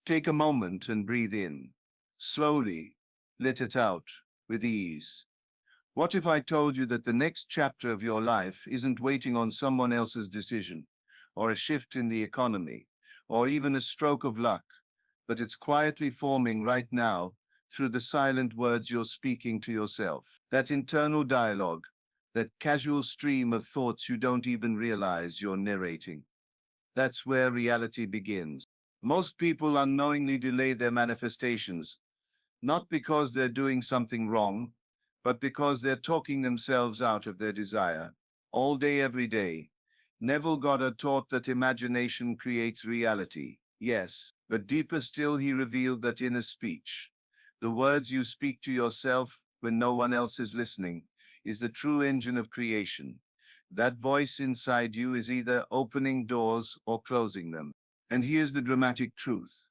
Take a moment and breathe in. Slowly, let it out with ease. What if I told you that the next chapter of your life isn't waiting on someone else's decision, or a shift in the economy, or even a stroke of luck, but it's quietly forming right now through the silent words you're speaking to yourself? That internal dialogue, that casual stream of thoughts you don't even realize you're narrating. That's where reality begins. Most people unknowingly delay their manifestations, not because they're doing something wrong, but because they're talking themselves out of their desire. All day, every day. Neville Goddard taught that imagination creates reality. Yes, but deeper still, he revealed that inner speech, the words you speak to yourself when no one else is listening, is the true engine of creation. That voice inside you is either opening doors or closing them. And here's the dramatic truth.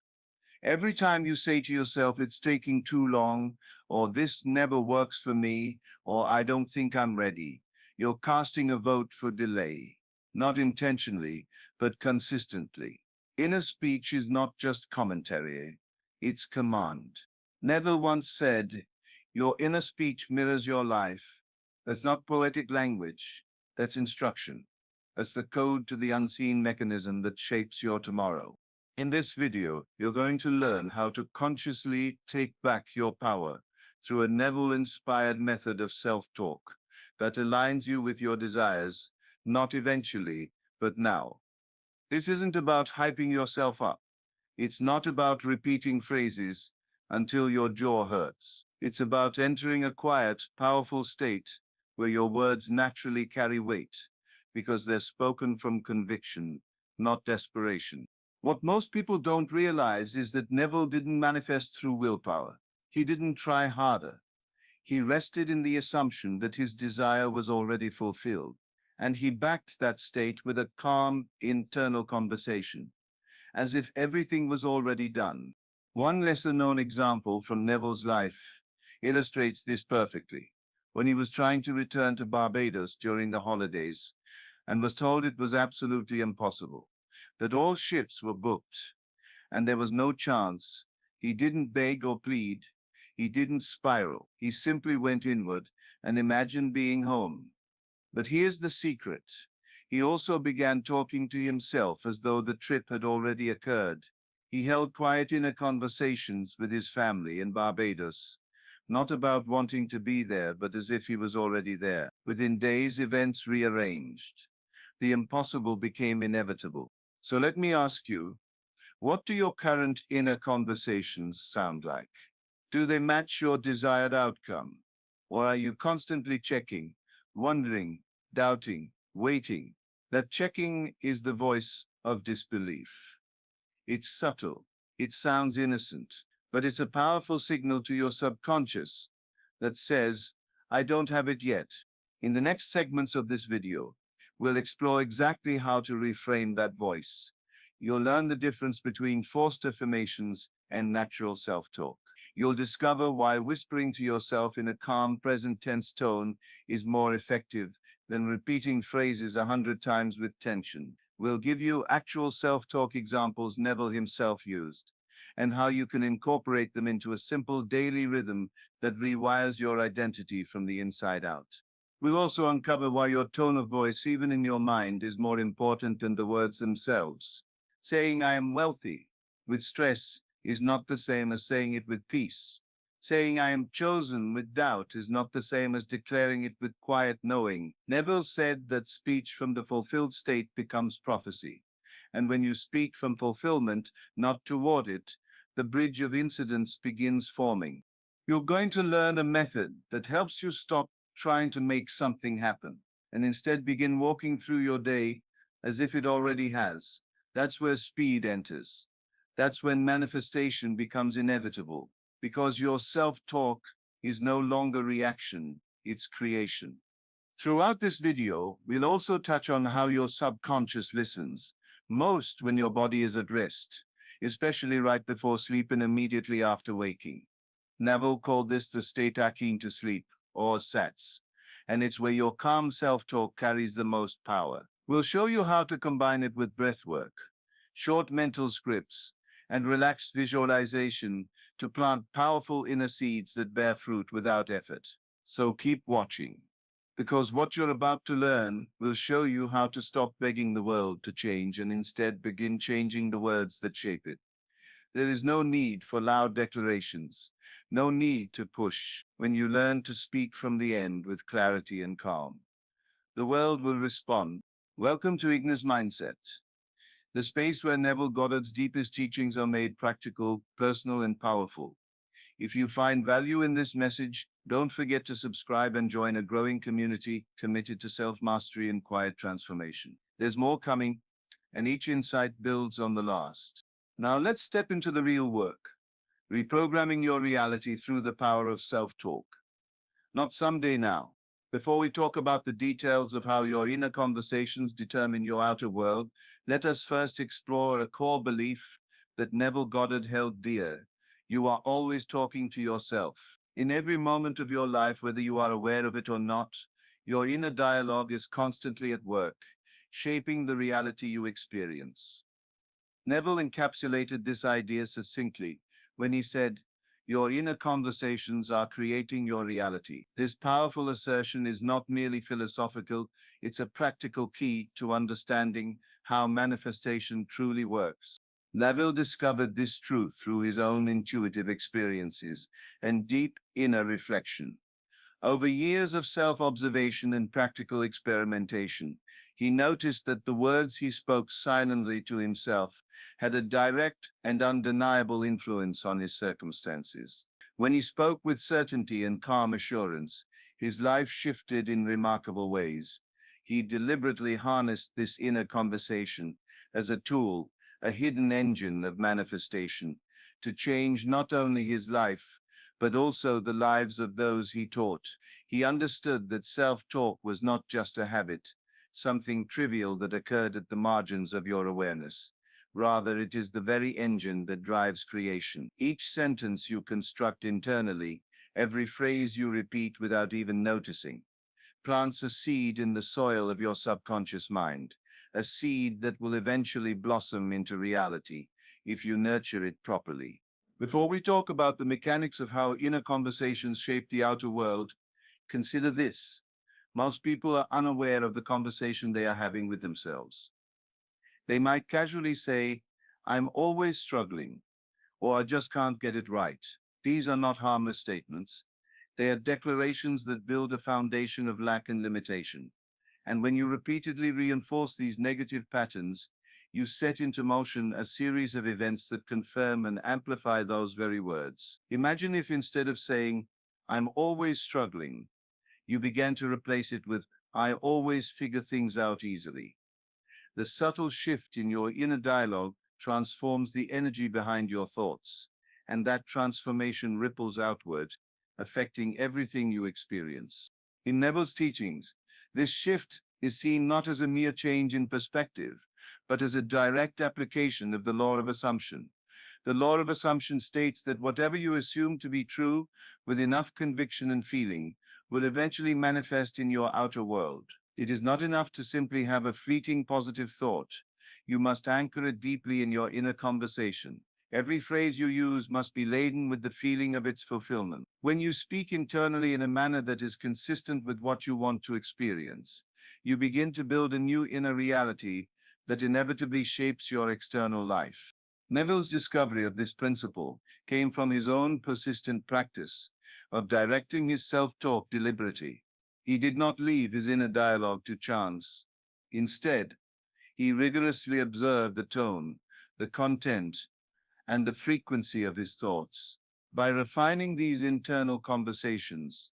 Every time you say to yourself, it's taking too long, or this never works for me, or I don't think I'm ready, you're casting a vote for delay. Not intentionally, but consistently. Inner speech is not just commentary, it's command. Neville once said, your inner speech mirrors your life. That's not poetic language, that's instruction. That's the code to the unseen mechanism that shapes your tomorrow. In this video, you're going to learn how to consciously take back your power through a Neville-inspired method of self-talk that aligns you with your desires, not eventually, but now. This isn't about hyping yourself up. It's not about repeating phrases until your jaw hurts. It's about entering a quiet, powerful state where your words naturally carry weight because they're spoken from conviction, not desperation. What most people don't realize is that Neville didn't manifest through willpower. He didn't try harder. He rested in the assumption that his desire was already fulfilled, and he backed that state with a calm, internal conversation, as if everything was already done. One lesser-known example from Neville's life illustrates this perfectly. When he was trying to return to Barbados during the holidays and was told it was absolutely impossible, that all ships were booked, and there was no chance, he didn't beg or plead. He didn't spiral. He simply went inward and imagined being home. But here's the secret. He also began talking to himself as though the trip had already occurred. He held quiet inner conversations with his family in Barbados, not about wanting to be there, but as if he was already there. Within days, events rearranged. The impossible became inevitable. So let me ask you, what do your current inner conversations sound like? Do they match your desired outcome? Or are you constantly checking, wondering, doubting, waiting? That checking is the voice of disbelief. It's subtle, it sounds innocent, but it's a powerful signal to your subconscious that says, I don't have it yet. In the next segments of this video, we'll explore exactly how to reframe that voice. You'll learn the difference between forced affirmations and natural self-talk. You'll discover why whispering to yourself in a calm, present tense tone is more effective than repeating phrases 100 times with tension. We'll give you actual self-talk examples Neville himself used, and how you can incorporate them into a simple daily rhythm that rewires your identity from the inside out. We'll also uncover why your tone of voice, even in your mind, is more important than the words themselves. Saying I am wealthy with stress is not the same as saying it with peace. Saying I am chosen with doubt is not the same as declaring it with quiet knowing. Neville said that speech from the fulfilled state becomes prophecy. And when you speak from fulfillment, not toward it, the bridge of incidents begins forming. You're going to learn a method that helps you stop trying to make something happen and instead begin walking through your day as if it already has. That's where speed enters. That's when manifestation becomes inevitable, because your self-talk is no longer reaction, it's creation. Throughout this video, we'll also touch on how your subconscious listens, most when your body is at rest, especially right before sleep and immediately after waking. Neville called this the state akin to sleep, or SATS, and it's where your calm self-talk carries the most power. We'll show you how to combine it with breath work, short mental scripts, and relaxed visualization to plant powerful inner seeds that bear fruit without effort. So keep watching, because what you're about to learn will show you how to stop begging the world to change and instead begin changing the words that shape it. There is no need for loud declarations, no need to push when you learn to speak from the end with clarity and calm. The world will respond. Welcome to Ignis Mindset, the space where Neville Goddard's deepest teachings are made practical, personal, and powerful. If you find value in this message, don't forget to subscribe and join a growing community committed to self-mastery and quiet transformation. There's more coming, and each insight builds on the last. Now let's step into the real work, reprogramming your reality through the power of self-talk. Not someday now. Before we talk about the details of how your inner conversations determine your outer world, let us first explore a core belief that Neville Goddard held dear. You are always talking to yourself. In every moment of your life, whether you are aware of it or not, your inner dialogue is constantly at work, shaping the reality you experience. Neville encapsulated this idea succinctly when he said, "Your inner conversations are creating your reality." This powerful assertion is not merely philosophical, it's a practical key to understanding how manifestation truly works. Neville discovered this truth through his own intuitive experiences and deep inner reflection. Over years of self-observation and practical experimentation, he noticed that the words he spoke silently to himself had a direct and undeniable influence on his circumstances. When he spoke with certainty and calm assurance, his life shifted in remarkable ways. He deliberately harnessed this inner conversation as a tool, a hidden engine of manifestation, to change not only his life, but also the lives of those he taught. He understood that self-talk was not just a habit, something trivial that occurred at the margins of your awareness. Rather, it is the very engine that drives creation. Each sentence you construct internally, every phrase you repeat without even noticing, plants a seed in the soil of your subconscious mind, a seed that will eventually blossom into reality if you nurture it properly. Before we talk about the mechanics of how inner conversations shape the outer world, consider this. Most people are unaware of the conversation they are having with themselves. They might casually say, "I'm always struggling," or "I just can't get it right." These are not harmless statements. They are declarations that build a foundation of lack and limitation. And when you repeatedly reinforce these negative patterns, you set into motion a series of events that confirm and amplify those very words. Imagine if instead of saying, "I'm always struggling," you began to replace it with, "I always figure things out easily." The subtle shift in your inner dialogue transforms the energy behind your thoughts, and that transformation ripples outward, affecting everything you experience. In Neville's teachings, this shift is seen not as a mere change in perspective, but as a direct application of the law of assumption. The law of assumption states that whatever you assume to be true with enough conviction and feeling will eventually manifest in your outer world. It is not enough to simply have a fleeting positive thought. You must anchor it deeply in your inner conversation. Every phrase you use must be laden with the feeling of its fulfillment. When you speak internally in a manner that is consistent with what you want to experience, you begin to build a new inner reality that inevitably shapes your external life. Neville's discovery of this principle came from his own persistent practice of directing his self-talk deliberately. He did not leave his inner dialogue to chance. Instead, he rigorously observed the tone, the content, and the frequency of his thoughts. By refining these internal conversations,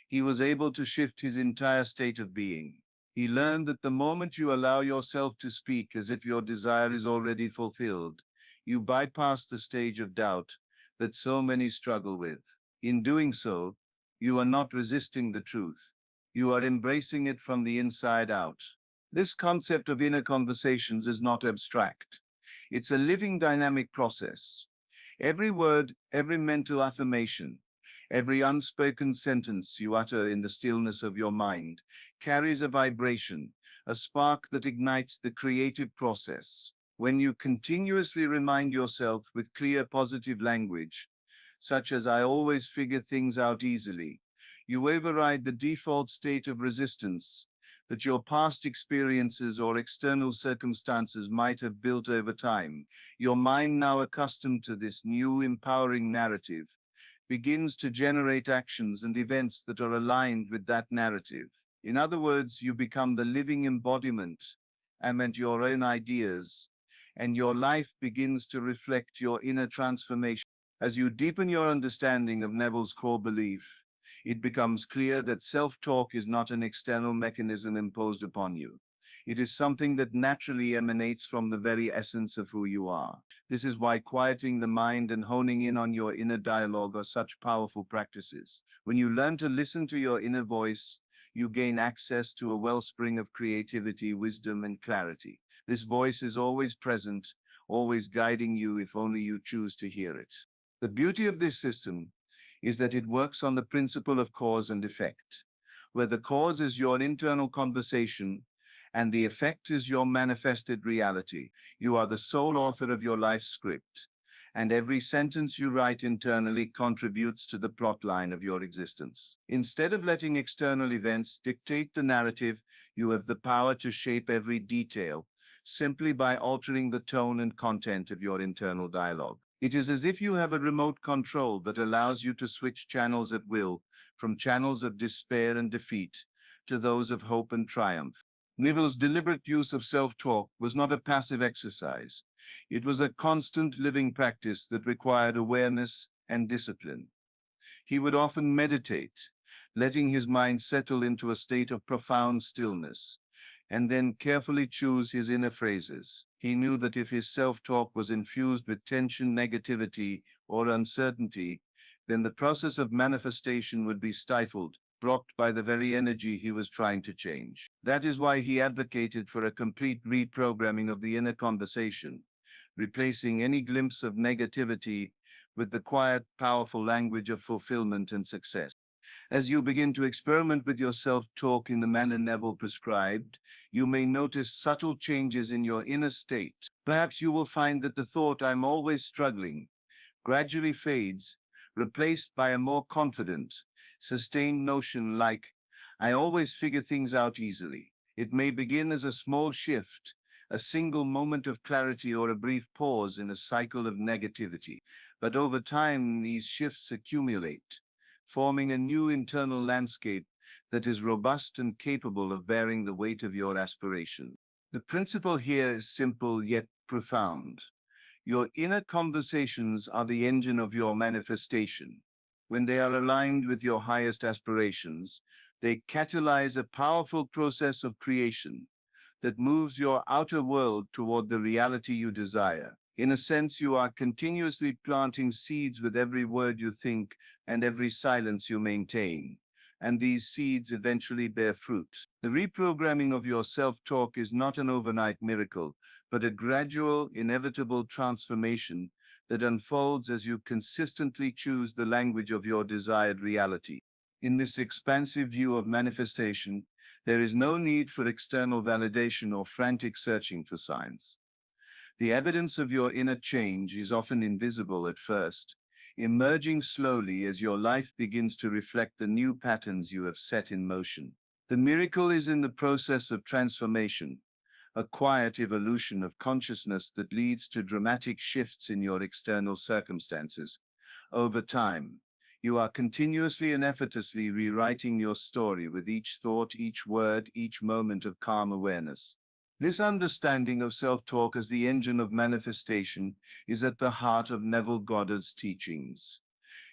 he was able to shift his entire state of being. He learned that the moment you allow yourself to speak as if your desire is already fulfilled, you bypass the stage of doubt that so many struggle with. In doing so, you are not resisting the truth. You are embracing it from the inside out. This concept of inner conversations is not abstract. It's a living dynamic process. Every word, every mental affirmation, every unspoken sentence you utter in the stillness of your mind carries a vibration, a spark that ignites the creative process. When you continuously remind yourself with clear positive language, such as "I always figure things out easily," you override the default state of resistance that your past experiences or external circumstances might have built over time. Your mind, now accustomed to this new empowering narrative, begins to generate actions and events that are aligned with that narrative. In other words, you become the living embodiment and your own ideas, and your life begins to reflect your inner transformation. As you deepen your understanding of Neville's core belief, it becomes clear that self-talk is not an external mechanism imposed upon you. It is something that naturally emanates from the very essence of who you are. This is why quieting the mind and honing in on your inner dialogue are such powerful practices. When you learn to listen to your inner voice, you gain access to a wellspring of creativity, wisdom, and clarity. This voice is always present, always guiding you if only you choose to hear it. The beauty of this system is that it works on the principle of cause and effect, where the cause is your internal conversation and the effect is your manifested reality. You are the sole author of your life script, and every sentence you write internally contributes to the plot line of your existence. Instead of letting external events dictate the narrative, you have the power to shape every detail simply by altering the tone and content of your internal dialogue. It is as if you have a remote control that allows you to switch channels at will, from channels of despair and defeat to those of hope and triumph. Neville's deliberate use of self-talk was not a passive exercise. It was a constant living practice that required awareness and discipline. He would often meditate, letting his mind settle into a state of profound stillness, and then carefully choose his inner phrases. He knew that if his self-talk was infused with tension, negativity, or uncertainty, then the process of manifestation would be stifled, blocked by the very energy he was trying to change. That is why he advocated for a complete reprogramming of the inner conversation, replacing any glimpse of negativity with the quiet, powerful language of fulfillment and success. As you begin to experiment with your self-talk in the manner Neville prescribed, you may notice subtle changes in your inner state. Perhaps you will find that the thought "I'm always struggling" gradually fades, replaced by a more confident, sustained notion like "I always figure things out easily." It may begin as a small shift, a single moment of clarity, or a brief pause in a cycle of negativity. But over time, these shifts accumulate, forming a new internal landscape that is robust and capable of bearing the weight of your aspirations. The principle here is simple yet profound. Your inner conversations are the engine of your manifestation. When they are aligned with your highest aspirations, they catalyze a powerful process of creation that moves your outer world toward the reality you desire. In a sense, you are continuously planting seeds with every word you think and every silence you maintain, and these seeds eventually bear fruit. The reprogramming of your self-talk is not an overnight miracle, but a gradual, inevitable transformation that unfolds as you consistently choose the language of your desired reality. In this expansive view of manifestation, there is no need for external validation or frantic searching for signs. The evidence of your inner change is often invisible at first, emerging slowly as your life begins to reflect the new patterns you have set in motion. The miracle is in the process of transformation, a quiet evolution of consciousness that leads to dramatic shifts in your external circumstances. Over time, you are continuously and effortlessly rewriting your story with each thought, each word, each moment of calm awareness. This understanding of self-talk as the engine of manifestation is at the heart of Neville Goddard's teachings.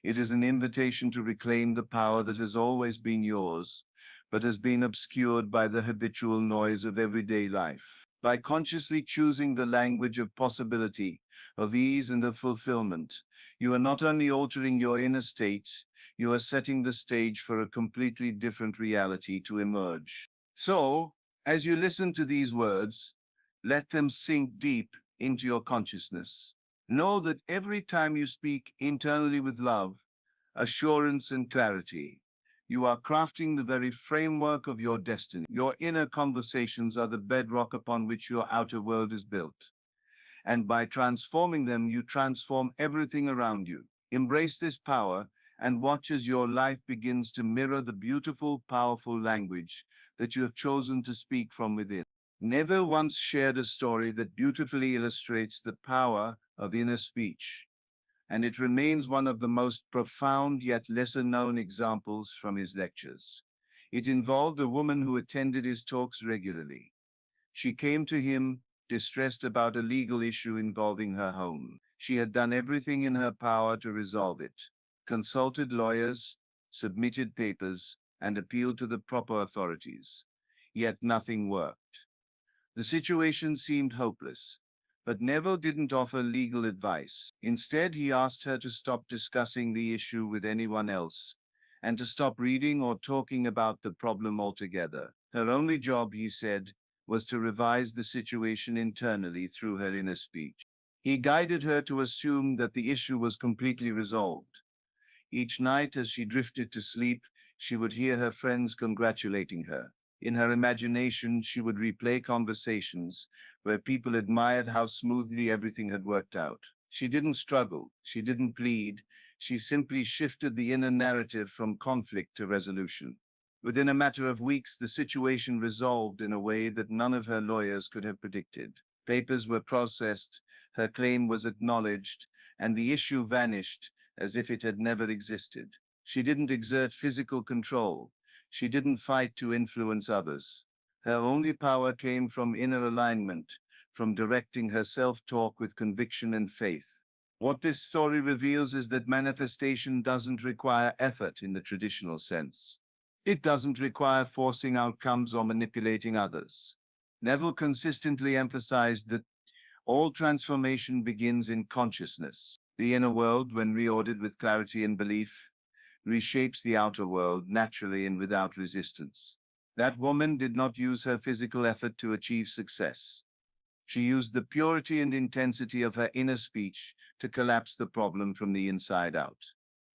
It is an invitation to reclaim the power that has always been yours, but has been obscured by the habitual noise of everyday life. By consciously choosing the language of possibility, of ease, and of fulfillment, you are not only altering your inner state, you are setting the stage for a completely different reality to emerge. So, as you listen to these words, let them sink deep into your consciousness. Know that every time you speak internally with love, assurance, and clarity, you are crafting the very framework of your destiny. Your inner conversations are the bedrock upon which your outer world is built. And by transforming them, you transform everything around you. Embrace this power and watch as your life begins to mirror the beautiful, powerful language that you have chosen to speak from within. Neville once shared a story that beautifully illustrates the power of inner speech, and it remains one of the most profound yet lesser known examples from his lectures. It involved a woman who attended his talks regularly. She came to him distressed about a legal issue involving her home. She had done everything in her power to resolve it, consulted lawyers, submitted papers, and appealed to the proper authorities. Yet nothing worked. The situation seemed hopeless. But Neville didn't offer legal advice. Instead, he asked her to stop discussing the issue with anyone else and to stop reading or talking about the problem altogether. Her only job, he said, was to revise the situation internally through her inner speech. He guided her to assume that the issue was completely resolved. Each night, as she drifted to sleep, she would hear her friends congratulating her. In her imagination, she would replay conversations where people admired how smoothly everything had worked out. She didn't struggle, she didn't plead, she simply shifted the inner narrative from conflict to resolution. Within a matter of weeks, the situation resolved in a way that none of her lawyers could have predicted. Papers were processed, her claim was acknowledged, and the issue vanished as if it had never existed. She didn't exert physical control. She didn't fight to influence others. Her only power came from inner alignment, from directing her self-talk with conviction and faith. What this story reveals is that manifestation doesn't require effort in the traditional sense. It doesn't require forcing outcomes or manipulating others. Neville consistently emphasized that all transformation begins in consciousness. The inner world, when reordered with clarity and belief, reshapes the outer world naturally and without resistance. That woman did not use her physical effort to achieve success. She used the purity and intensity of her inner speech to collapse the problem from the inside out.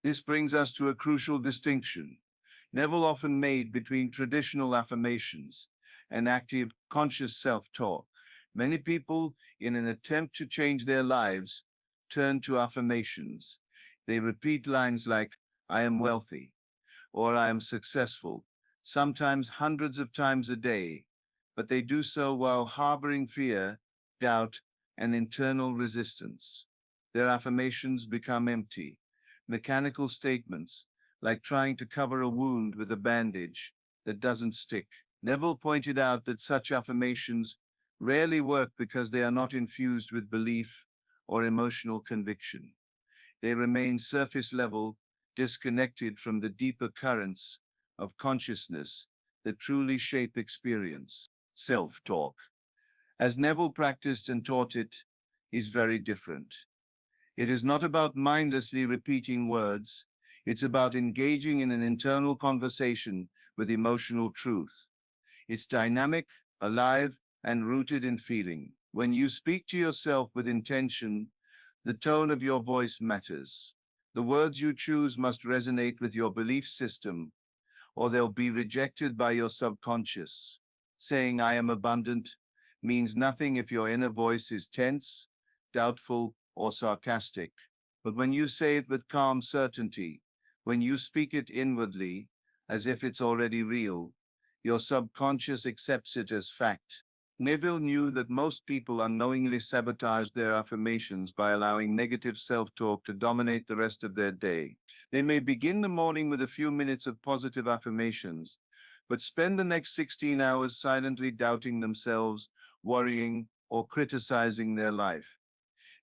This brings us to a crucial distinction Neville often made between traditional affirmations and active, conscious self-talk. Many people, in an attempt to change their lives, turn to affirmations. They repeat lines like, I am wealthy, or I am successful, sometimes hundreds of times a day, but they do so while harboring fear, doubt, and internal resistance. Their affirmations become empty, mechanical statements, like trying to cover a wound with a bandage that doesn't stick. Neville pointed out that such affirmations rarely work because they are not infused with belief or emotional conviction. They remain surface level, disconnected from the deeper currents of consciousness that truly shape experience. Self-talk, as Neville practiced and taught it, is very different. It is not about mindlessly repeating words. It's about engaging in an internal conversation with emotional truth. It's dynamic, alive, and rooted in feeling. When you speak to yourself with intention, the tone of your voice matters. The words you choose must resonate with your belief system, or they'll be rejected by your subconscious. Saying I am abundant means nothing if your inner voice is tense, doubtful, or sarcastic. But when you say it with calm certainty, when you speak it inwardly, as if it's already real, your subconscious accepts it as fact. Neville knew that most people unknowingly sabotage their affirmations by allowing negative self-talk to dominate the rest of their day. They may begin the morning with a few minutes of positive affirmations, but spend the next 16 hours silently doubting themselves, worrying, or criticizing their life.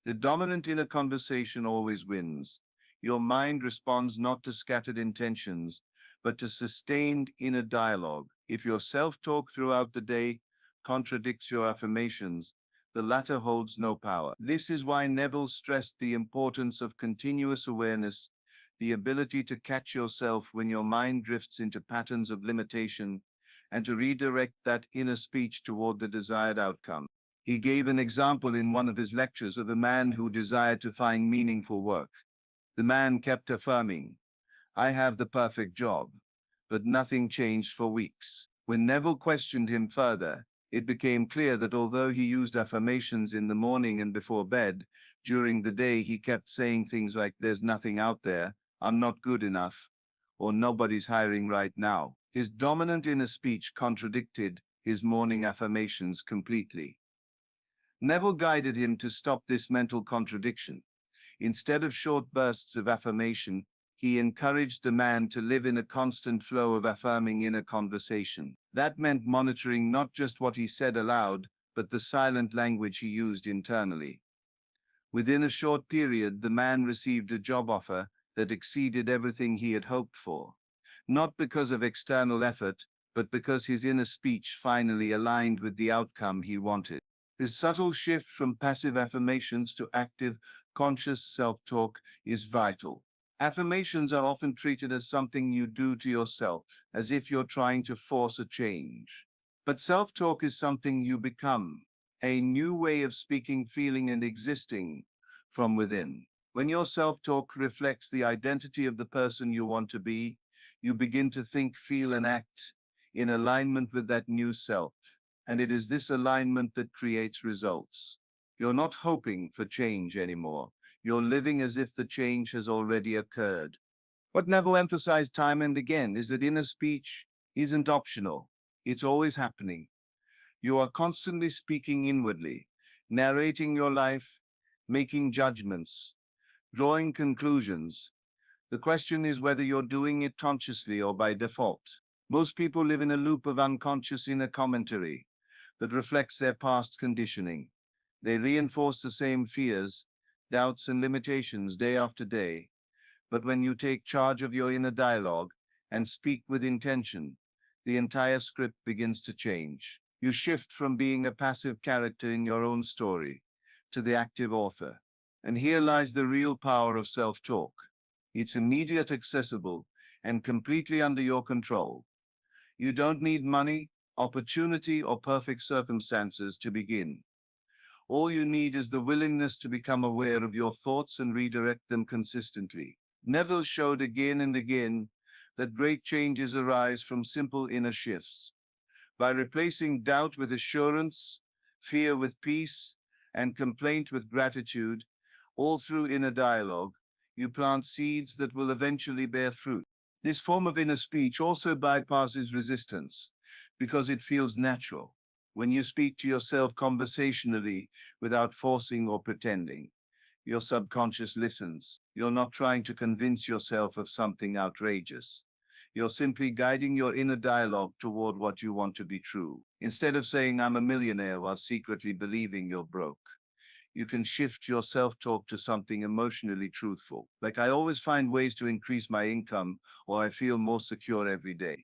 The dominant inner conversation always wins. Your mind responds not to scattered intentions, but to sustained inner dialogue. If your self-talk throughout the day contradicts your affirmations, the latter holds no power. This is why Neville stressed the importance of continuous awareness, the ability to catch yourself when your mind drifts into patterns of limitation, and to redirect that inner speech toward the desired outcome. He gave an example in one of his lectures of a man who desired to find meaningful work. The man kept affirming, I have the perfect job, but nothing changed for weeks. When Neville questioned him further, It became clear that although he used affirmations in the morning and before bed, during the day he kept saying things like, "There's nothing out there, I'm not good enough," or "Nobody's hiring right now." His dominant inner speech contradicted his morning affirmations completely. Neville guided him to stop this mental contradiction. Instead of short bursts of affirmation, he encouraged the man to live in a constant flow of affirming inner conversation. That meant monitoring not just what he said aloud, but the silent language he used internally. Within a short period, the man received a job offer that exceeded everything he had hoped for. Not because of external effort, but because his inner speech finally aligned with the outcome he wanted. This subtle shift from passive affirmations to active, conscious self-talk is vital. Affirmations are often treated as something you do to yourself, as if you're trying to force a change. But self-talk is something you become, a new way of speaking, feeling, and existing from within. When your self-talk reflects the identity of the person you want to be, you begin to think, feel, and act in alignment with that new self. And it is this alignment that creates results. You're not hoping for change anymore. You're living as if the change has already occurred. What Neville emphasized time and again is that inner speech isn't optional. It's always happening. You are constantly speaking inwardly, narrating your life, making judgments, drawing conclusions. The question is whether you're doing it consciously or by default. Most people live in a loop of unconscious inner commentary that reflects their past conditioning. They reinforce the same fears, doubts, and limitations day after day. But when you take charge of your inner dialogue and speak with intention, the entire script begins to change. You shift from being a passive character in your own story to the active author. And here lies the real power of self-talk. It's immediate, accessible, and completely under your control. You don't need money, opportunity, or perfect circumstances to begin. All you need is the willingness to become aware of your thoughts and redirect them consistently. Neville showed again and again that great changes arise from simple inner shifts. By replacing doubt with assurance, fear with peace, and complaint with gratitude, all through inner dialogue, you plant seeds that will eventually bear fruit. This form of inner speech also bypasses resistance because it feels natural. When you speak to yourself conversationally without forcing or pretending, your subconscious listens. You're not trying to convince yourself of something outrageous. You're simply guiding your inner dialogue toward what you want to be true. Instead of saying, "I'm a millionaire," while secretly believing you're broke, you can shift your self-talk to something emotionally truthful. Like, "I always find ways to increase my income," or "I feel more secure every day."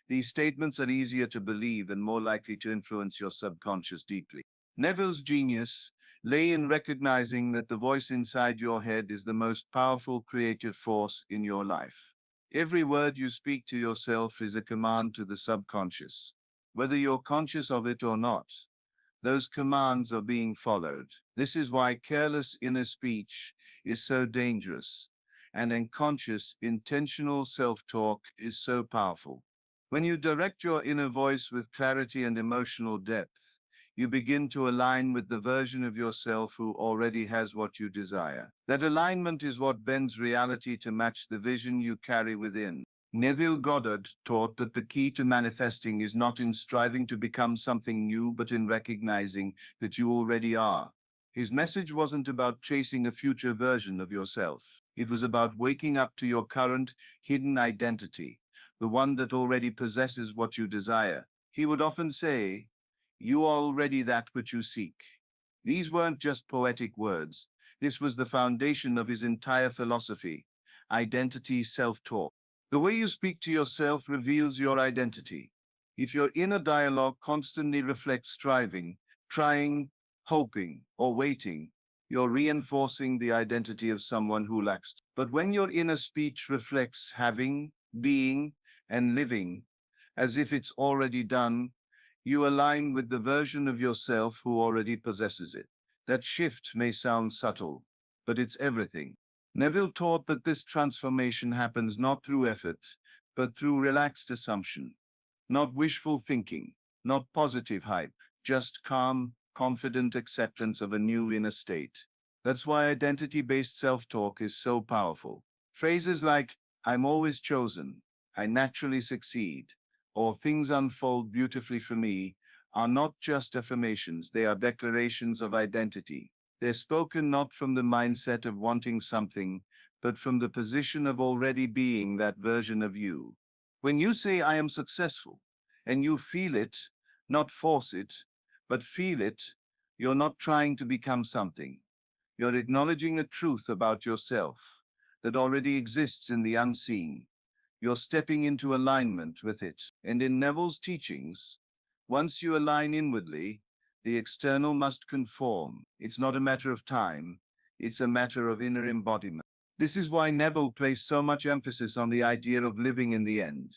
These statements are easier to believe and more likely to influence your subconscious deeply. Neville's genius lay in recognizing that the voice inside your head is the most powerful creative force in your life. Every word you speak to yourself is a command to the subconscious. Whether you're conscious of it or not, those commands are being followed. This is why careless inner speech is so dangerous, and unconscious, intentional self-talk is so powerful. When you direct your inner voice with clarity and emotional depth, you begin to align with the version of yourself who already has what you desire. That alignment is what bends reality to match the vision you carry within. Neville Goddard taught that the key to manifesting is not in striving to become something new, but in recognizing that you already are. His message wasn't about chasing a future version of yourself. It was about waking up to your current, hidden identity, the one that already possesses what you desire. He would often say, "You are already that which you seek." These weren't just poetic words. This was the foundation of his entire philosophy: identity, self-talk. The way you speak to yourself reveals your identity. If your inner dialogue constantly reflects striving, trying, hoping, or waiting, you're reinforcing the identity of someone who lacks. But when your inner speech reflects having, being, and living as if it's already done, you align with the version of yourself who already possesses it. That shift may sound subtle, but it's everything. Neville taught that this transformation happens not through effort, but through relaxed assumption, not wishful thinking, not positive hype, just calm, confident acceptance of a new inner state. That's why identity-based self-talk is so powerful. Phrases like, I'm always chosen, I naturally succeed, or things unfold beautifully for me are not just affirmations, they are declarations of identity. They're spoken not from the mindset of wanting something, but from the position of already being that version of you. When you say, I am successful, and you feel it, not force it, but feel it, you're not trying to become something. You're acknowledging a truth about yourself that already exists in the unseen. You're stepping into alignment with it. And in Neville's teachings, once you align inwardly, the external must conform. It's not a matter of time, it's a matter of inner embodiment. This is why Neville placed so much emphasis on the idea of living in the end.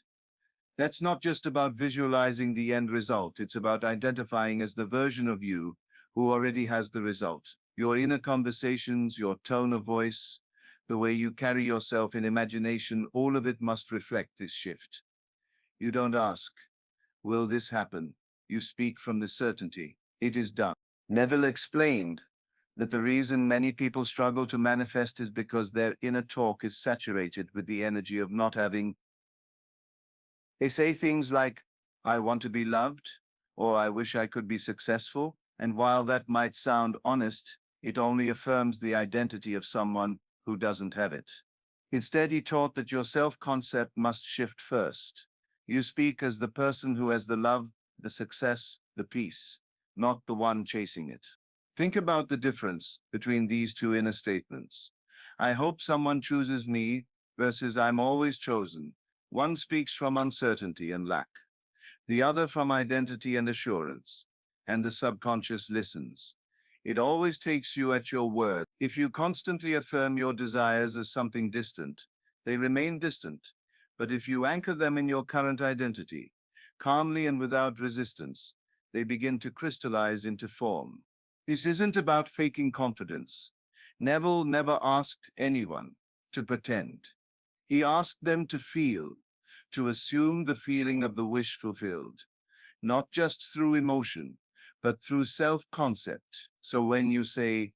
That's not just about visualizing the end result, it's about identifying as the version of you who already has the result. Your inner conversations, your tone of voice, the way you carry yourself in imagination, all of it must reflect this shift. You don't ask, will this happen? You speak from the certainty. It is done. Neville explained that the reason many people struggle to manifest is because their inner talk is saturated with the energy of not having. They say things like, I want to be loved, or I wish I could be successful. And while that might sound honest, it only affirms the identity of someone who doesn't have it. Instead, he taught that your self-concept must shift first. You speak as the person who has the love, the success, the peace, not the one chasing it. Think about the difference between these two inner statements. I hope someone chooses me versus I'm always chosen. One speaks from uncertainty and lack, the other from identity and assurance, and the subconscious listens. It always takes you at your word. If you constantly affirm your desires as something distant, they remain distant. But if you anchor them in your current identity, calmly and without resistance, they begin to crystallize into form. This isn't about faking confidence. Neville never asked anyone to pretend. He asked them to feel, to assume the feeling of the wish fulfilled, not just through emotion, but through self-concept. So when you say,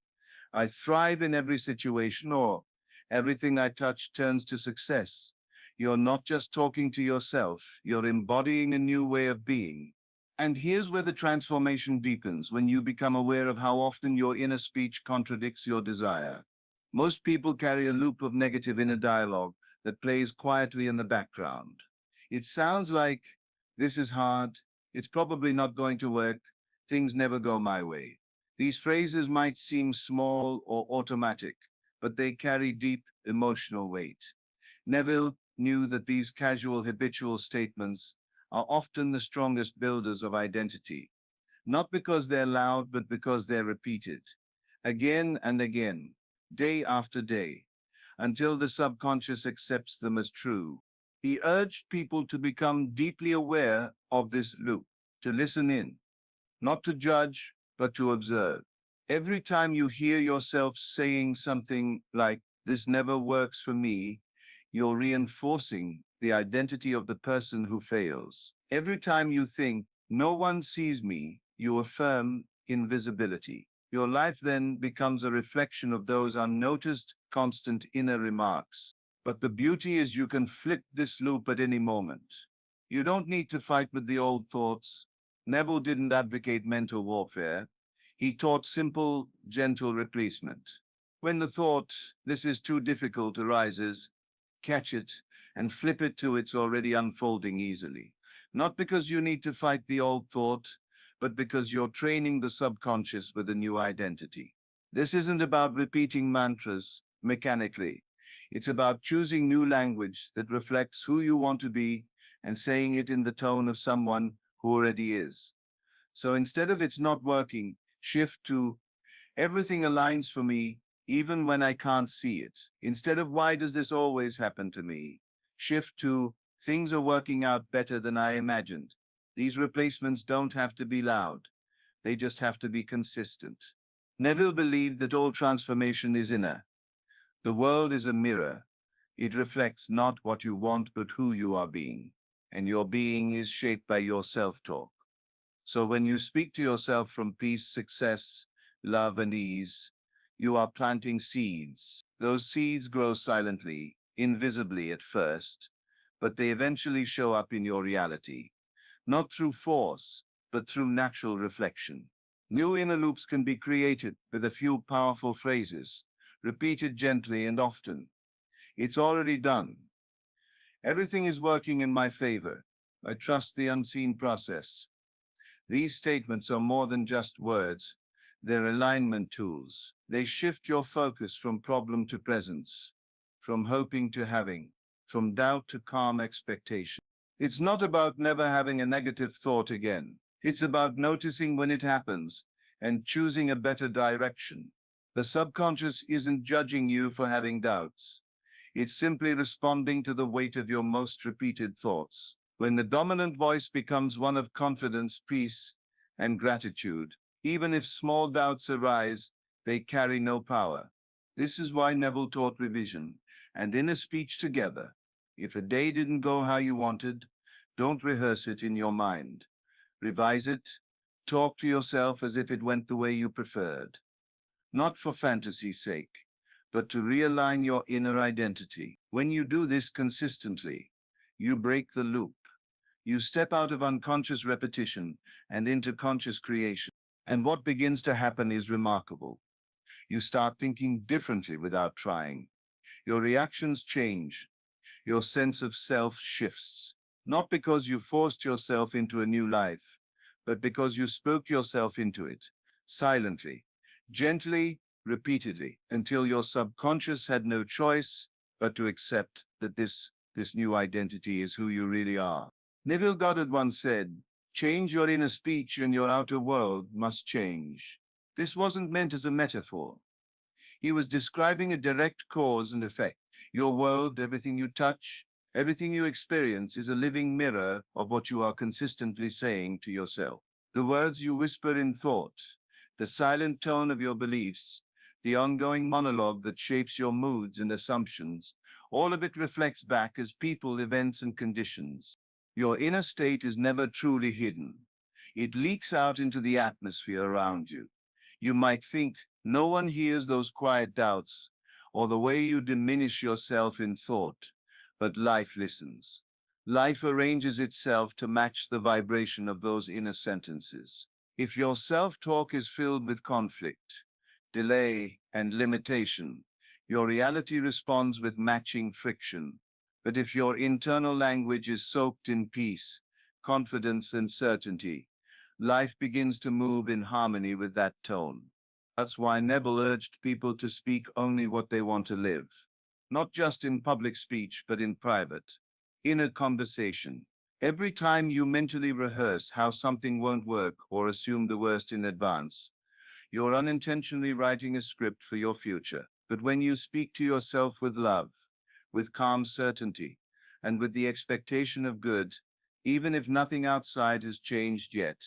I thrive in every situation, or everything I touch turns to success, you're not just talking to yourself, you're embodying a new way of being. And here's where the transformation deepens, when you become aware of how often your inner speech contradicts your desire. Most people carry a loop of negative inner dialogue that plays quietly in the background. It sounds like, this is hard, it's probably not going to work, things never go my way. These phrases might seem small or automatic, but they carry deep emotional weight. Neville knew that these casual habitual statements are often the strongest builders of identity, not because they're loud, but because they're repeated again and again, day after day, until the subconscious accepts them as true. He urged people to become deeply aware of this loop, to listen in, not to judge, but to observe. Every time you hear yourself saying something like, this never works for me, you're reinforcing the identity of the person who fails. Every time you think, no one sees me, you affirm invisibility. Your life then becomes a reflection of those unnoticed, constant inner remarks. But the beauty is you can flip this loop at any moment. You don't need to fight with the old thoughts. Neville didn't advocate mental warfare. He taught simple, gentle replacement. When the thought, this is too difficult, arises, catch it and flip it to it's already unfolding easily. Not because you need to fight the old thought, but because you're training the subconscious with a new identity. This isn't about repeating mantras mechanically. It's about choosing new language that reflects who you want to be and saying it in the tone of someone who already is. So instead of it's not working, shift to everything aligns for me, even when I can't see it. Instead of why does this always happen to me, shift to things are working out better than I imagined. These replacements don't have to be loud. They just have to be consistent. Neville believed that all transformation is inner. The world is a mirror. It reflects not what you want, but who you are being. And your being is shaped by your self-talk. So when you speak to yourself from peace, success, love, and ease, you are planting seeds. Those seeds grow silently, invisibly at first, but they eventually show up in your reality, not through force, but through natural reflection. New inner loops can be created with a few powerful phrases, repeated gently and often. It's already done. Everything is working in my favor. I trust the unseen process. These statements are more than just words. They're alignment tools. They shift your focus from problem to presence, from hoping to having, from doubt to calm expectation. It's not about never having a negative thought again. It's about noticing when it happens and choosing a better direction. The subconscious isn't judging you for having doubts. It's simply responding to the weight of your most repeated thoughts. When the dominant voice becomes one of confidence, peace, and gratitude, even if small doubts arise, they carry no power. This is why Neville taught revision and inner speech together. If a day didn't go how you wanted, don't rehearse it in your mind. Revise it. Talk to yourself as if it went the way you preferred. Not for fantasy's sake, but to realign your inner identity. When you do this consistently, you break the loop. You step out of unconscious repetition and into conscious creation. And what begins to happen is remarkable. You start thinking differently without trying. Your reactions change. Your sense of self shifts. Not because you forced yourself into a new life, but because you spoke yourself into it, silently, gently, repeatedly, until your subconscious had no choice but to accept that this new identity is who you really are. Neville Goddard once said, "Change your inner speech and your outer world must change." This wasn't meant as a metaphor. He was describing a direct cause and effect. Your world, everything you touch, everything you experience is a living mirror of what you are consistently saying to yourself. The words you whisper in thought, the silent tone of your beliefs, the ongoing monologue that shapes your moods and assumptions, all of it reflects back as people, events, and conditions. Your inner state is never truly hidden. It leaks out into the atmosphere around you. You might think no one hears those quiet doubts or the way you diminish yourself in thought, but life listens. Life arranges itself to match the vibration of those inner sentences. If your self-talk is filled with conflict, delay, and limitation, your reality responds with matching friction. But if your internal language is soaked in peace, confidence, and certainty, life begins to move in harmony with that tone. That's why Neville urged people to speak only what they want to live, not just in public speech, but in private, inner conversation. Every time you mentally rehearse how something won't work or assume the worst in advance, you're unintentionally writing a script for your future. But when you speak to yourself with love, with calm certainty, and with the expectation of good, even if nothing outside has changed yet,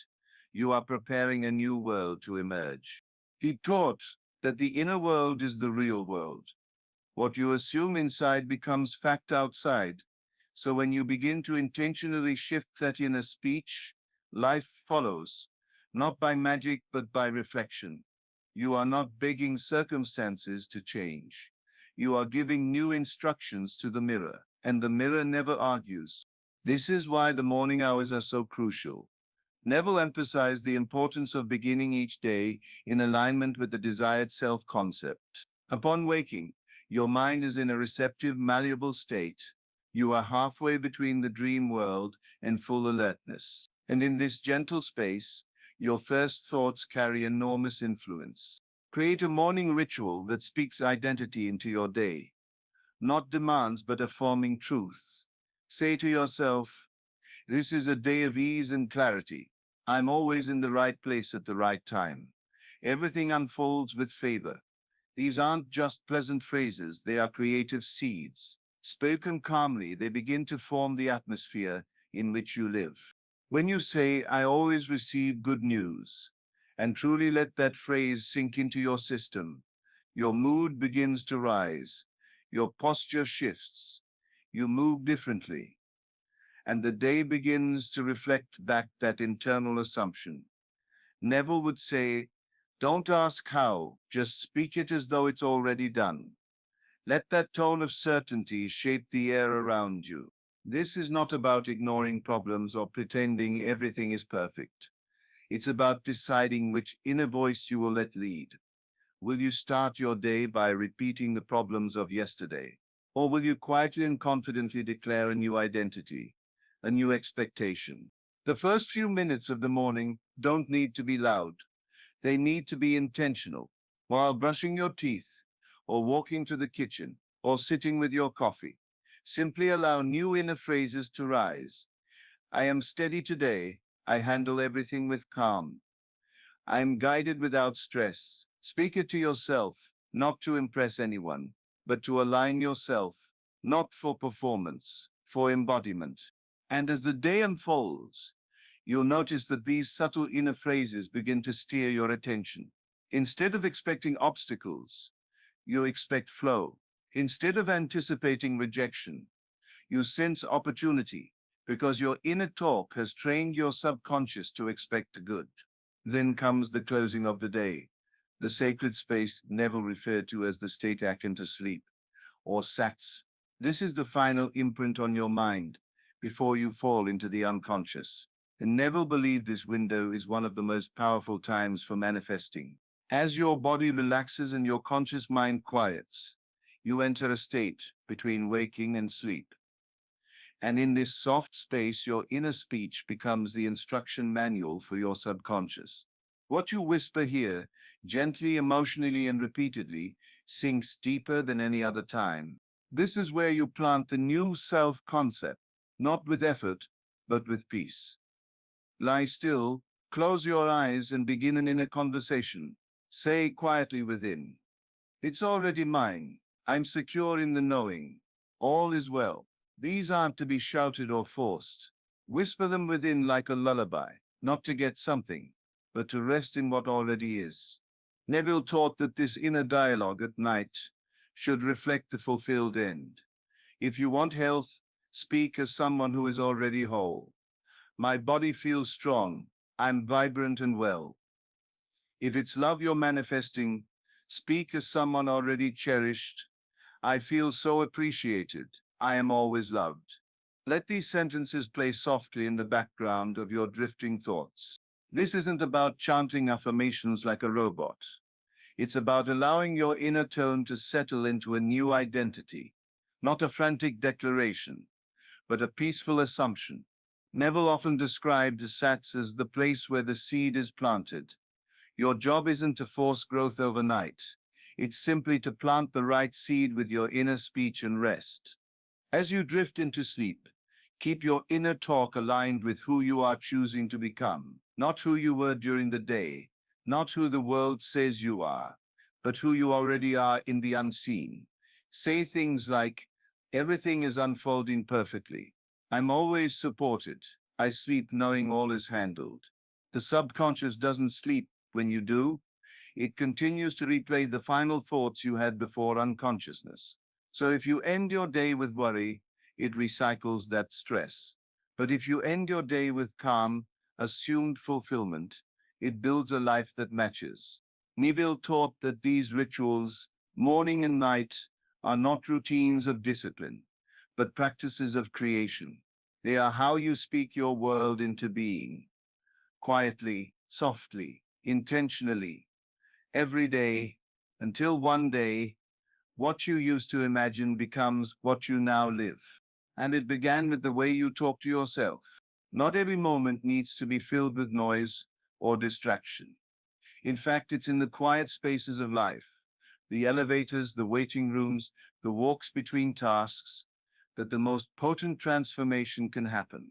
you are preparing a new world to emerge. He taught that the inner world is the real world. What you assume inside becomes fact outside. So when you begin to intentionally shift that inner speech, life follows, not by magic, but by reflection. You are not begging circumstances to change. You are giving new instructions to the mirror, and the mirror never argues. This is why the morning hours are so crucial. Neville emphasized the importance of beginning each day in alignment with the desired self-concept. Upon waking, your mind is in a receptive, malleable state. You are halfway between the dream world and full alertness. And in this gentle space, your first thoughts carry enormous influence. Create a morning ritual that speaks identity into your day, not demands, but affirming truth. Say to yourself, "This is a day of ease and clarity. I'm always in the right place at the right time. Everything unfolds with favor." These aren't just pleasant phrases, they are creative seeds. Spoken calmly, they begin to form the atmosphere in which you live. When you say, "I always receive good news," and truly let that phrase sink into your system, your mood begins to rise, your posture shifts, you move differently. and the day begins to reflect back that internal assumption. Neville would say, don't ask how, just speak it as though it's already done. Let that tone of certainty shape the air around you. This is not about ignoring problems or pretending everything is perfect. It's about deciding which inner voice you will let lead. Will you start your day by repeating the problems of yesterday? Or will you quietly and confidently declare a new identity, a new expectation? The first few minutes of the morning don't need to be loud. They need to be intentional. While brushing your teeth, or walking to the kitchen, or sitting with your coffee, simply allow new inner phrases to rise. I am steady today. I handle everything with calm. I am guided without stress. Speak it to yourself, not to impress anyone, but to align yourself, not for performance, for embodiment. And as the day unfolds, you'll notice that these subtle inner phrases begin to steer your attention. Instead of expecting obstacles, you expect flow. Instead of anticipating rejection, you sense opportunity because your inner talk has trained your subconscious to expect good. Then comes the closing of the day, the sacred space Neville referred to as the state akin to sleep, or SATS. This is the final imprint on your mind before you fall into the unconscious. And Neville believed this window is one of the most powerful times for manifesting. As your body relaxes and your conscious mind quiets, you enter a state between waking and sleep. And in this soft space, your inner speech becomes the instruction manual for your subconscious. What you whisper here, gently, emotionally, and repeatedly, sinks deeper than any other time. This is where you plant the new self concept, not with effort, but with peace. Lie still, close your eyes, and begin an inner conversation. Say quietly within, it's already mine. I'm secure in the knowing. All is well. These aren't to be shouted or forced. Whisper them within like a lullaby, not to get something, but to rest in what already is. Neville taught that this inner dialogue at night should reflect the fulfilled end. If you want health, speak as someone who is already whole. My body feels strong. I'm vibrant and well. If it's love you're manifesting, speak as someone already cherished. I feel so appreciated. I am always loved. Let these sentences play softly in the background of your drifting thoughts. This isn't about chanting affirmations like a robot. It's about allowing your inner tone to settle into a new identity, not a frantic declaration, but a peaceful assumption. Neville often described the Sats as the place where the seed is planted. Your job isn't to force growth overnight. It's simply to plant the right seed with your inner speech and rest. As you drift into sleep, keep your inner talk aligned with who you are choosing to become, not who you were during the day, not who the world says you are, but who you already are in the unseen. Say things like, everything is unfolding perfectly. I'm always supported. I sleep knowing all is handled. The subconscious doesn't sleep when you do. It continues to replay the final thoughts you had before unconsciousness. So if you end your day with worry, it recycles that stress. But if you end your day with calm, assumed fulfillment, it builds a life that matches. Neville taught that these rituals, morning and night, are not routines of discipline, but practices of creation. They are how you speak your world into being, quietly, softly, intentionally, every day, until one day, what you used to imagine becomes what you now live. And it began with the way you talk to yourself. Not every moment needs to be filled with noise or distraction. In fact, it's in the quiet spaces of life, the elevators, the waiting rooms, the walks between tasks, that the most potent transformation can happen.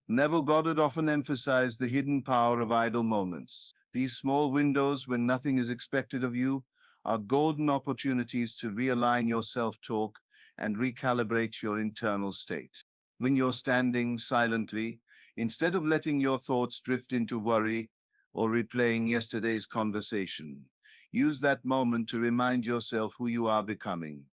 Neville Goddard often emphasized the hidden power of idle moments. These small windows when nothing is expected of you are golden opportunities to realign your self-talk and recalibrate your internal state. When you're standing silently, instead of letting your thoughts drift into worry or replaying yesterday's conversation, use that moment to remind yourself who you are becoming.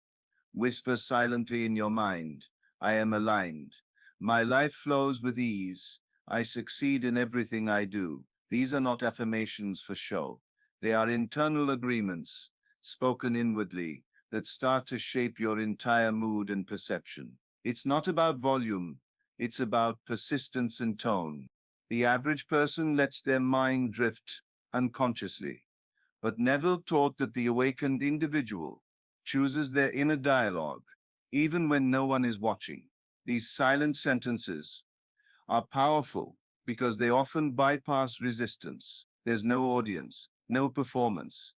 Whisper silently in your mind, I am aligned. My life flows with ease. I succeed in everything I do. These are not affirmations for show. They are internal agreements, spoken inwardly, that start to shape your entire mood and perception. It's not about volume, it's about persistence and tone. The average person lets their mind drift unconsciously, but Neville taught that the awakened individual chooses their inner dialogue, even when no one is watching. These silent sentences are powerful because they often bypass resistance. There's no audience, no performance,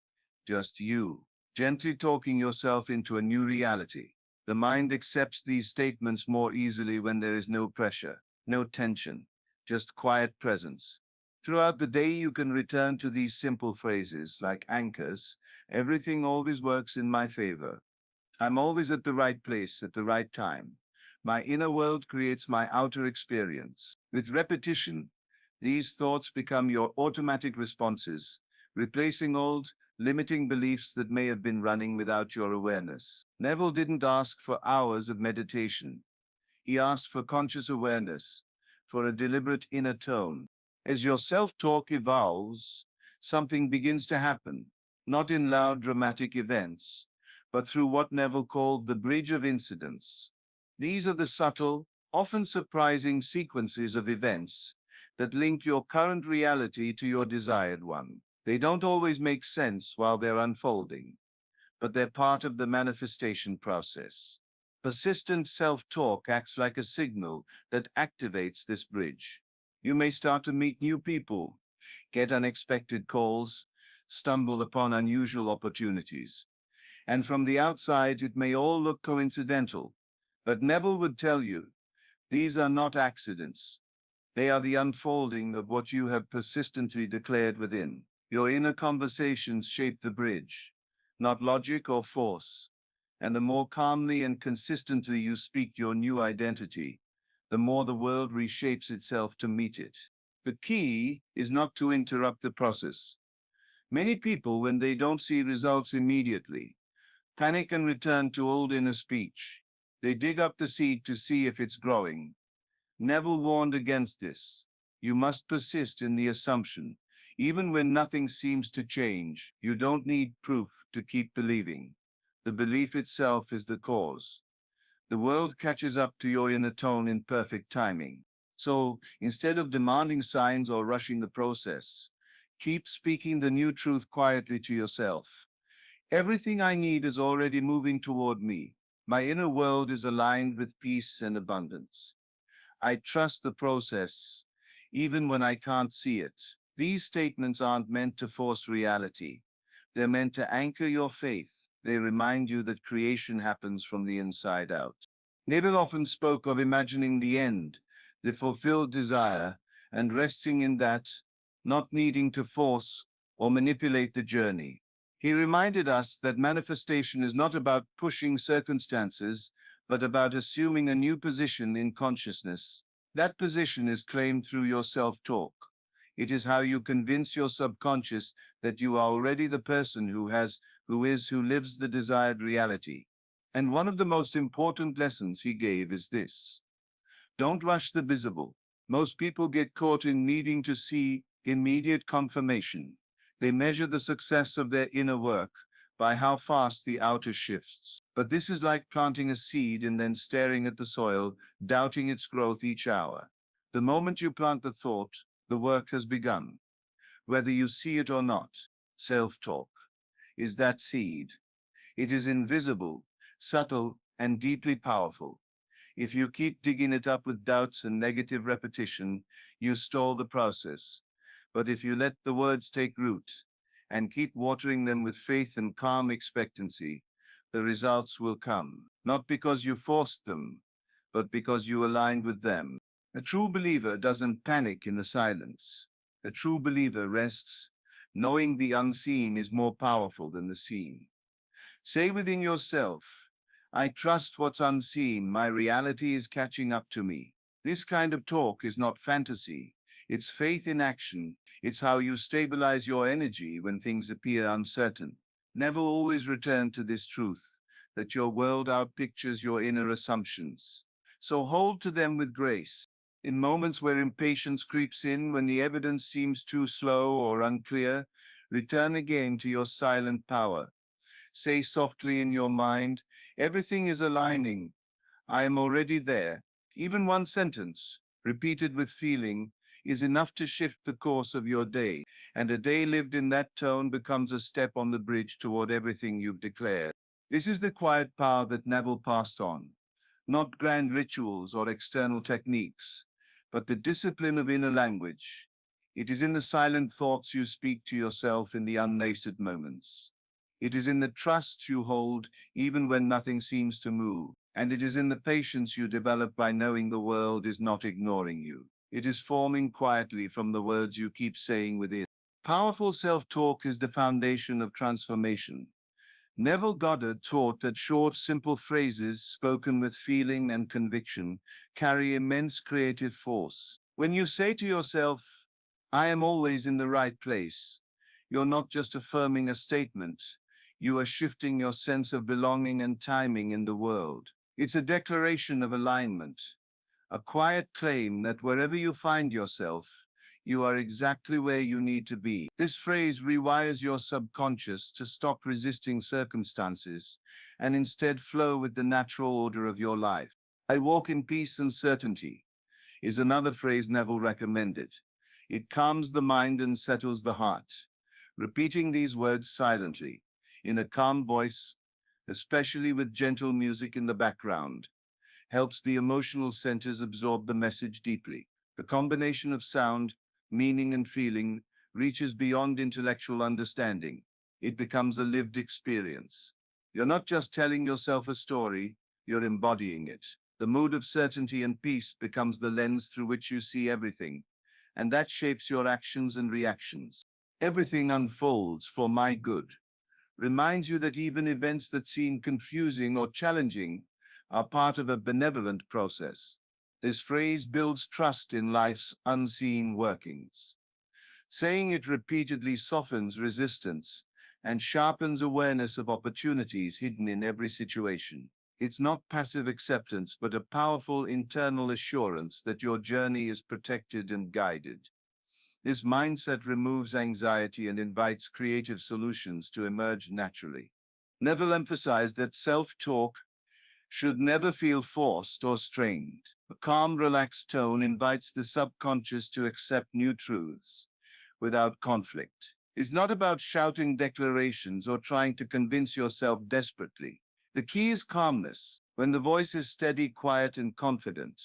just you, gently talking yourself into a new reality. The mind accepts these statements more easily when there is no pressure, no tension, just quiet presence. Throughout the day, you can return to these simple phrases like anchors. Everything always works in my favor. I'm always at the right place at the right time. My inner world creates my outer experience. With repetition, these thoughts become your automatic responses, replacing old, limiting beliefs that may have been running without your awareness. Neville didn't ask for hours of meditation. He asked for conscious awareness, for a deliberate inner tone. As your self-talk evolves, something begins to happen, not in loud dramatic events, but through what Neville called the bridge of incidents. These are the subtle, often surprising sequences of events that link your current reality to your desired one. They don't always make sense while they're unfolding, but they're part of the manifestation process. Persistent self-talk acts like a signal that activates this bridge. You may start to meet new people, get unexpected calls, stumble upon unusual opportunities. And from the outside, it may all look coincidental. But Neville would tell you, these are not accidents. They are the unfolding of what you have persistently declared within. Your inner conversations shape the bridge, not logic or force. And the more calmly and consistently you speak your new identity, the more the world reshapes itself to meet it. The key is not to interrupt the process. Many people, when they don't see results immediately, panic and return to old inner speech. They dig up the seed to see if it's growing. Neville warned against this. You must persist in the assumption. Even when nothing seems to change, you don't need proof to keep believing. The belief itself is the cause. The world catches up to your inner tone in perfect timing. So, instead of demanding signs or rushing the process, keep speaking the new truth quietly to yourself. Everything I need is already moving toward me. My inner world is aligned with peace and abundance. I trust the process, even when I can't see it. These statements aren't meant to force reality. They're meant to anchor your faith. They remind you that creation happens from the inside out. Neville often spoke of imagining the end, the fulfilled desire, and resting in that, not needing to force or manipulate the journey. He reminded us that manifestation is not about pushing circumstances, but about assuming a new position in consciousness. That position is claimed through your self-talk. It is how you convince your subconscious that you are already the person who lives the desired reality. And one of the most important lessons he gave is this: don't rush the visible. Most people get caught in needing to see immediate confirmation. They measure the success of their inner work by how fast the outer shifts. But this is like planting a seed and then staring at the soil, doubting its growth each hour. The moment you plant the thought, the work has begun. Whether you see it or not, self-talk is that seed. It is invisible, subtle, and deeply powerful. If you keep digging it up with doubts and negative repetition, you stall the process. But if you let the words take root and keep watering them with faith and calm expectancy, the results will come, not because you forced them, but because you aligned with them. A true believer doesn't panic in the silence. A true believer rests, knowing the unseen is more powerful than the seen. Say within yourself, I trust what's unseen. My reality is catching up to me. This kind of talk is not fantasy. It's faith in action. It's how you stabilize your energy when things appear uncertain. Never always return to this truth, that your world outpictures your inner assumptions. So hold to them with grace. In moments where impatience creeps in, when the evidence seems too slow or unclear, return again to your silent power. Say softly in your mind, everything is aligning. I am already there. Even one sentence, repeated with feeling, is enough to shift the course of your day, and a day lived in that tone becomes a step on the bridge toward everything you've declared. This is the quiet power that Neville passed on, not grand rituals or external techniques, but the discipline of inner language. It is in the silent thoughts you speak to yourself in the unnasted moments. It is in the trust you hold even when nothing seems to move. And it is in the patience you develop by knowing the world is not ignoring you. It is forming quietly from the words you keep saying within. Powerful self-talk is the foundation of transformation. Neville Goddard taught that short, simple phrases spoken with feeling and conviction carry immense creative force. When you say to yourself, I am always in the right place, you're not just affirming a statement, you are shifting your sense of belonging and timing in the world. It's a declaration of alignment, a quiet claim that wherever you find yourself, you are exactly where you need to be. This phrase rewires your subconscious to stop resisting circumstances and instead flow with the natural order of your life. I walk in peace and certainty is another phrase Neville recommended. It calms the mind and settles the heart. Repeating these words silently, in a calm voice, especially with gentle music in the background, helps the emotional centers absorb the message deeply. The combination of sound, meaning, and feeling reaches beyond intellectual understanding. It becomes a lived experience. You're not just telling yourself a story, you're embodying it. The mood of certainty and peace becomes the lens through which you see everything, and that shapes your actions and reactions. Everything unfolds for my good reminds you that even events that seem confusing or challenging are part of a benevolent process. This phrase builds trust in life's unseen workings. Saying it repeatedly softens resistance and sharpens awareness of opportunities hidden in every situation. It's not passive acceptance, but a powerful internal assurance that your journey is protected and guided. This mindset removes anxiety and invites creative solutions to emerge naturally. Neville emphasized that self-talk should never feel forced or strained. A calm, relaxed tone invites the subconscious to accept new truths without conflict. It's not about shouting declarations or trying to convince yourself desperately. The key is calmness. When the voice is steady, quiet, and confident,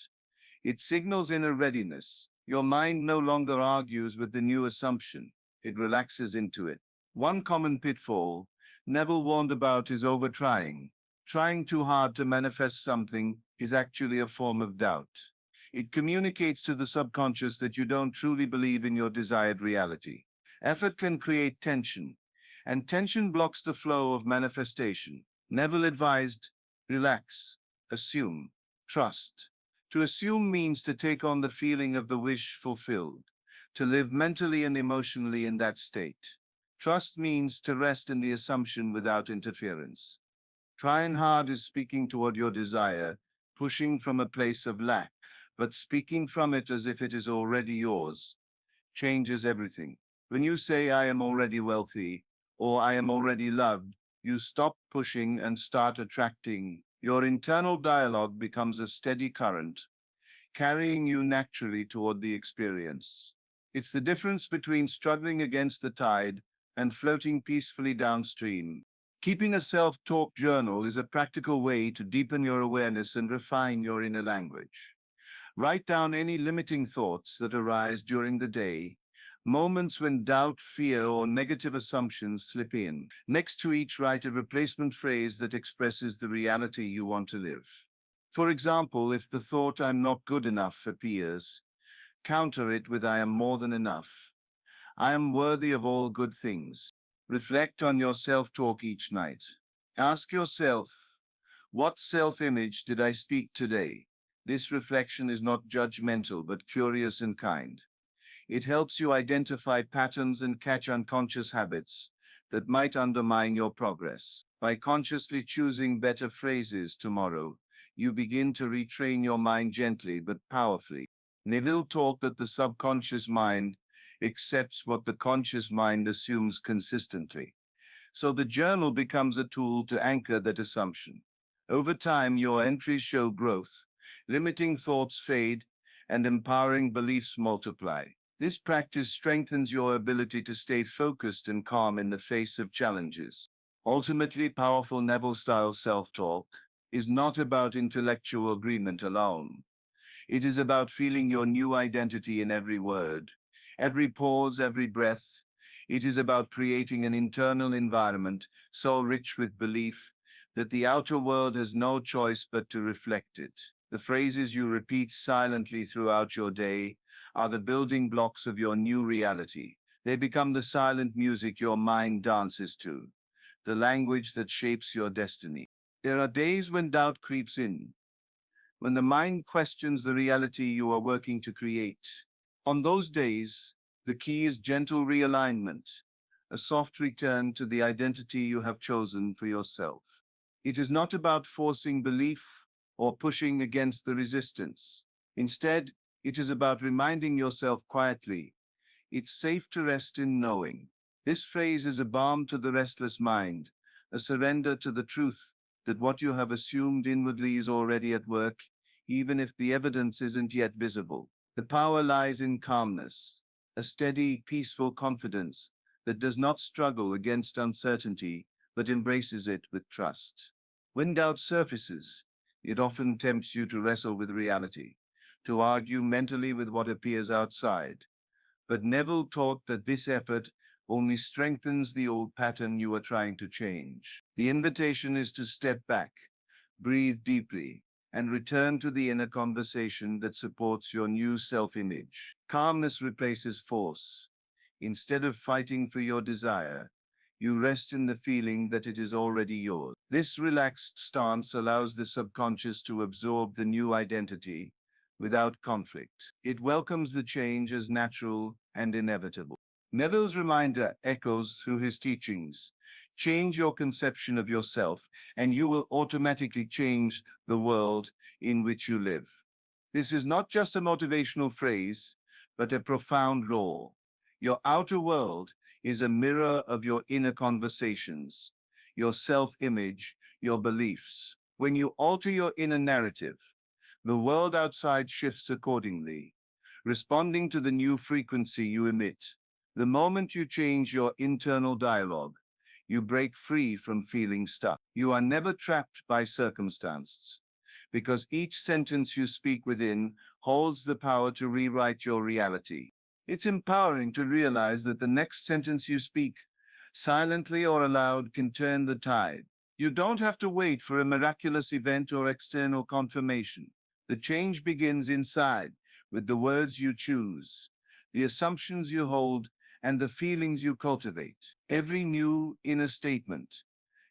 it signals inner readiness. Your mind no longer argues with the new assumption. It relaxes into it. One common pitfall Neville warned about is overtrying. Trying too hard to manifest something is actually a form of doubt. It communicates to the subconscious that you don't truly believe in your desired reality. Effort can create tension, and tension blocks the flow of manifestation. Neville advised, relax, assume, trust. To assume means to take on the feeling of the wish fulfilled, to live mentally and emotionally in that state. Trust means to rest in the assumption without interference. Trying hard is speaking toward your desire, pushing from a place of lack, but speaking from it as if it is already yours changes everything. When you say, I am already wealthy, or I am already loved, you stop pushing and start attracting. Your internal dialogue becomes a steady current, carrying you naturally toward the experience. It's the difference between struggling against the tide and floating peacefully downstream. Keeping a self-talk journal is a practical way to deepen your awareness and refine your inner language. Write down any limiting thoughts that arise during the day, moments when doubt, fear, or negative assumptions slip in. Next to each, write a replacement phrase that expresses the reality you want to live. For example, if the thought I'm not good enough appears, counter it with I am more than enough. I am worthy of all good things. Reflect on your self-talk each night. Ask yourself, what self-image did I speak today? This reflection is not judgmental, but curious and kind. It helps you identify patterns and catch unconscious habits that might undermine your progress. By consciously choosing better phrases tomorrow, you begin to retrain your mind gently but powerfully. Neville taught that the subconscious mind accepts what the conscious mind assumes consistently. So the journal becomes a tool to anchor that assumption. Over time, your entries show growth, limiting thoughts fade, and empowering beliefs multiply. This practice strengthens your ability to stay focused and calm in the face of challenges. Ultimately, powerful Neville-style self-talk is not about intellectual agreement alone. It is about feeling your new identity in every word, every pause, every breath. It is about creating an internal environment so rich with belief that the outer world has no choice but to reflect it. The phrases you repeat silently throughout your day are the building blocks of your new reality. They become the silent music your mind dances to, the language that shapes your destiny. There are days when doubt creeps in, when the mind questions the reality you are working to create. On those days, the key is gentle realignment, a soft return to the identity you have chosen for yourself. It is not about forcing belief or pushing against the resistance. Instead, it is about reminding yourself quietly, it's safe to rest in knowing. This phrase is a balm to the restless mind, a surrender to the truth that what you have assumed inwardly is already at work, even if the evidence isn't yet visible. The power lies in calmness, a steady, peaceful confidence that does not struggle against uncertainty, but embraces it with trust. When doubt surfaces, it often tempts you to wrestle with reality, to argue mentally with what appears outside. But Neville taught that this effort only strengthens the old pattern you are trying to change. The invitation is to step back, breathe deeply, and return to the inner conversation that supports your new self-image. Calmness replaces force. Instead of fighting for your desire, you rest in the feeling that it is already yours. This relaxed stance allows the subconscious to absorb the new identity without conflict. It welcomes the change as natural and inevitable. Neville's reminder echoes through his teachings. Change your conception of yourself, and you will automatically change the world in which you live. This is not just a motivational phrase, but a profound law. Your outer world is a mirror of your inner conversations, your self-image, your beliefs. When you alter your inner narrative, the world outside shifts accordingly, responding to the new frequency you emit. The moment you change your internal dialogue, you break free from feeling stuck. You are never trapped by circumstance, because each sentence you speak within holds the power to rewrite your reality. It's empowering to realize that the next sentence you speak, silently or aloud, can turn the tide. You don't have to wait for a miraculous event or external confirmation. The change begins inside, with the words you choose, the assumptions you hold, and the feelings you cultivate. Every new inner statement,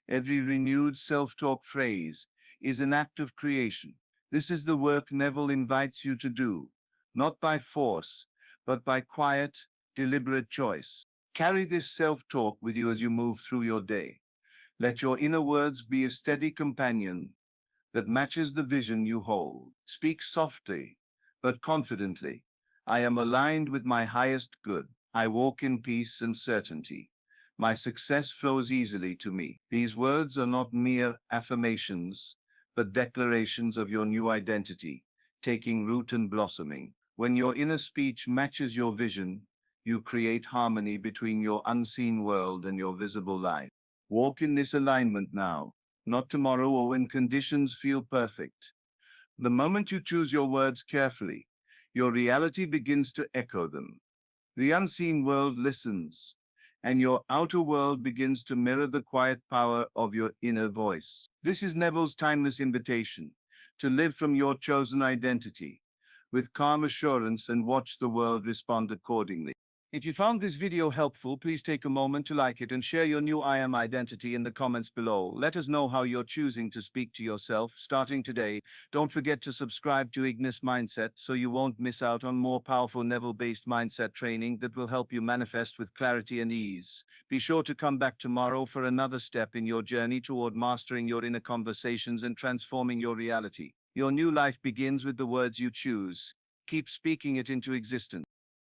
every renewed self-talk phrase is an act of creation. This is the work Neville invites you to do, not by force, but by quiet, deliberate choice. Carry this self-talk with you as you move through your day. Let your inner words be a steady companion that matches the vision you hold. Speak softly, but confidently. I am aligned with my highest good. I walk in peace and certainty. My success flows easily to me. These words are not mere affirmations, but declarations of your new identity, taking root and blossoming. When your inner speech matches your vision, you create harmony between your unseen world and your visible life. Walk in this alignment now, not tomorrow or when conditions feel perfect. The moment you choose your words carefully, your reality begins to echo them. The unseen world listens, and your outer world begins to mirror the quiet power of your inner voice. This is Neville's timeless invitation to live from your chosen identity with calm assurance and watch the world respond accordingly. If you found this video helpful, please take a moment to like it and share your new I am identity in the comments below. Let us know how you're choosing to speak to yourself starting today. Don't forget to subscribe to Ignis Mindset so you won't miss out on more powerful Neville-based mindset training that will help you manifest with clarity and ease. Be sure to come back tomorrow for another step in your journey toward mastering your inner conversations and transforming your reality. Your new life begins with the words you choose. Keep speaking it into existence.